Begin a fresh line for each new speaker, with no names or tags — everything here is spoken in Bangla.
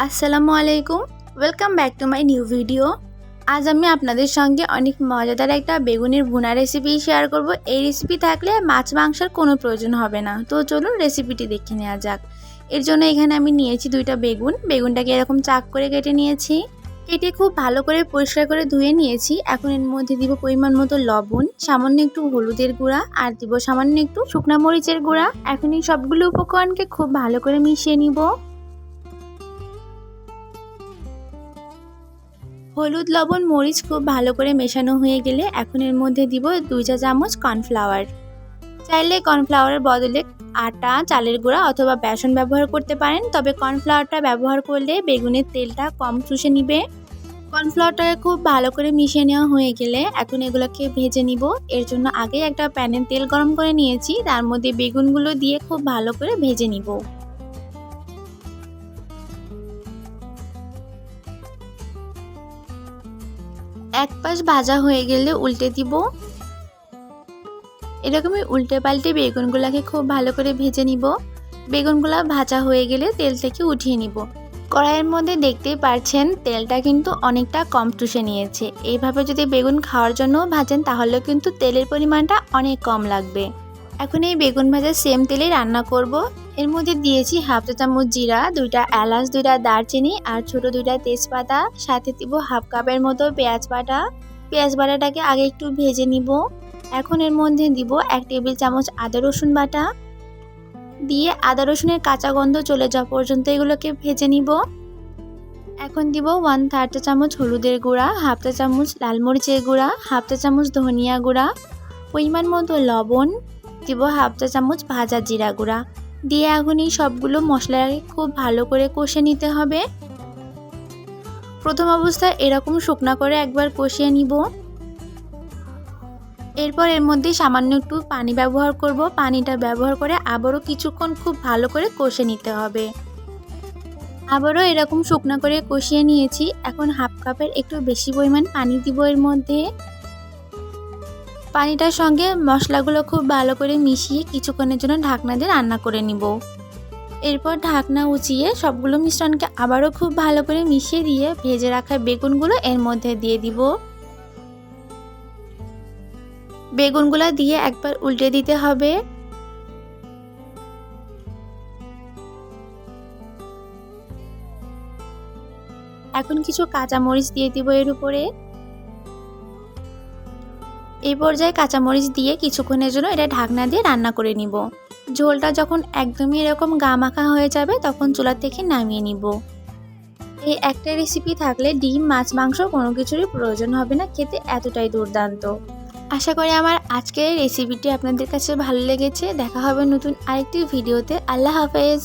আসসালামু আলাইকুম, welcome back to my new video. আজ আমি আপনাদের সঙ্গে অনেক মজাদার একটা বেগুনের ভুনা রেসিপি শেয়ার করব। এই রেসিপি থাকলে মাছ মাংসের কোনো প্রয়োজন হবে না। তো চলুন রেসিপিটি দেখে নেওয়া যাক। এর জন্য এখানে আমি নিয়েছি দুইটা বেগুনটাকে এরকম চাক করে কেটে নিয়েছি। কেটে খুব ভালো করে পরিষ্কার করে ধুয়ে নিয়েছি। এখন এর মধ্যে দিব পরিমাণ মতো লবণ, সামান্য একটু হলুদের গুঁড়া আর দিব সামান্য একটু শুকনা মরিচের গুঁড়া। এখন এই সবগুলো উপকরণকে খুব ভালো করে মিশিয়ে নিব। হলুদ, লবণ, মরিচ খুব ভালো করে মেশানো হয়ে গেলে এখন এর মধ্যে দিব 2 চা চামচ কর্নফ্লাওয়ার। চাইলে কর্নফ্লাওয়ারের বদলে আটা, চালের গুঁড়া অথবা বেসন ব্যবহার করতে পারেন, তবে কর্নফ্লাওয়ারটা ব্যবহার করলে বেগুনের তেলটা কম চুষে নিবে। কর্নফ্লাওয়ারটাকে খুব ভালো করে মিশিয়ে নেওয়া হয়ে গেলে এখন এগুলোকে ভেজে নিব। এর জন্য আগে একটা প্যানে তেল গরম করে নিয়েছি, তার মধ্যে বেগুনগুলো দিয়ে খুব ভালো করে ভেজে নিব। এক পাশ ভাজা হয়ে গেলে উল্টে দিব। এরকমই উল্টে পাল্টে বেগুনগুলোকে খুব ভালো করে ভেজে নিব। বেগুনগুলো ভাজা হয়ে গেলে তেল থেকে উঠিয়ে নিব। কড়াইয়ের মধ্যে দেখতেই পারছেন তেলটা কিন্তু অনেকটা কম চুষে নিয়েছে। এইভাবে যদি বেগুন খাওয়ার জন্য ভাজেন তাহলে কিন্তু তেলের পরিমাণটা অনেক কম লাগবে। এখন এই বেগুন ভাজা সেম তেলে রান্না করব। এর মধ্যে দিয়েছি হাফ চা চামচ জিরা, 2টা এলাচ, 2টা দারচিনি আর ছোট 2টা তেজপাতা। সাথে দিব হাফ কাপের মতো পেঁয়াজ বাটা। পেঁয়াজ বাটাটাকে আগে একটু ভেজে নিব। এখন এর মধ্যে দিব 1 টেবিল চামচ আদা রসুন বাটা। দিয়ে আদা রসুনের কাঁচা গন্ধ চলে যাওয়া পর্যন্ত এগুলোকে ভেজে নিব। এখন দিব 1/3 চা চামচ হলুদের গুঁড়া, হাফ চা চামচ লাল মরিচের গুঁড়া, হাফ চা চামচ ধনিয়া গুঁড়া, পরিমাণ মতো লবণ, দিব হাফ চা চামচ ভাজা জিরা গুঁড়া। দিয়ে এখন এই সবগুলো মশলাকে খুব ভালো করে কষে নিতে হবে। প্রথম অবস্থায় এরকম শুকনা করে একবার কষিয়ে নিব। এরপর এর মধ্যে সামান্য একটু পানি ব্যবহার করব। পানিটা ব্যবহার করে আবারও কিছুক্ষণ খুব ভালো করে কষে নিতে হবে। আবারও এরকম শুকনা করে কষিয়ে নিয়েছি। এখন হাফ কাপের একটু বেশি পরিমাণ পানি দিব এর মধ্যে। পানিটার সঙ্গে মশলাগুলো খুব ভালো করে মিশিয়ে কিছুক্ষণের জন্য ঢাকনা দিয়ে রান্না করে নিব। এরপর ঢাকনা উঁচিয়ে সবগুলো মিশ্রণকে আবারও খুব ভালো করে মিশিয়ে দিয়ে ভেজে রাখা বেগুনগুলো এর মধ্যে দিয়ে দিব। বেগুনগুলো দিয়ে একবার উল্টে দিতে হবে। এখন কিছু কাঁচামরিচ দিয়ে দিব এর উপরে। এই পর্যায়ে কাঁচামরিচ দিয়ে কিছুক্ষণের জন্য এটা ঢাকনা দিয়ে রান্না করে নিব। ঝোলটা যখন একদমই এরকম গা মাখা হয়ে যাবে তখন চুলা থেকে নামিয়ে নিব। এই একটা রেসিপি থাকলে ডিম, মাছ, মাংস কোনো কিছুরই প্রয়োজন হবে না, খেতে এতটাই দুর্দান্ত। আশা করি আমার আজকের রেসিপিটি আপনাদের কাছে ভালো লেগেছে। দেখা হবে নতুন আরেকটি ভিডিওতে। আল্লাহ হাফেজ।